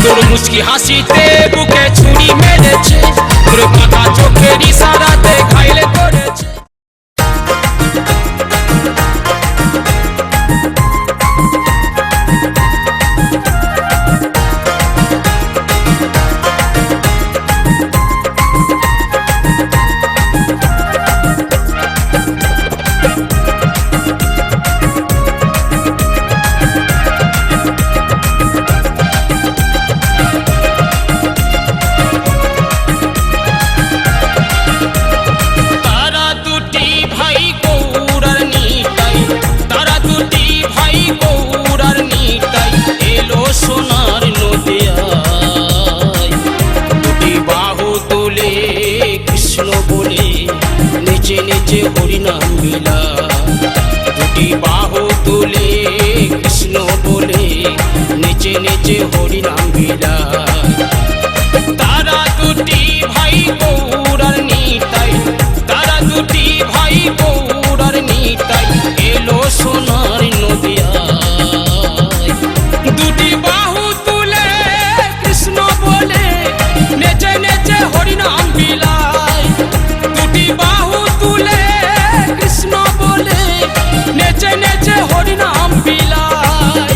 তোর মুচকি হাসিতে বুকে ছুরি মেরেছে, তোর পাকা চোখের ইশারাতে ঘাইলে করেছে। সোনার নদিয়ায় দুটি বাহু তুলে কৃষ্ণ বলে নেচে নেচে হরিনাম মিলা, দুটি বাহু তুলে কৃষ্ণ বলে নেচে নেচে হরিনাম মিলা। তারা দুটি ভাই গৌরার নিতাই, তারা দুটি ভাই গৌরার নিতাই এলো সোনার নদিয়ায়। দুটি বাহু তুলে কৃষ্ণ বলে নেচে নেচে হরিনাম বিলায়, দুটি বাহু তুলে কৃষ্ণ বলে নেচে নেচে হরিনাম বিলায়।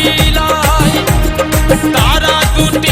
বিলাই তারা দুটো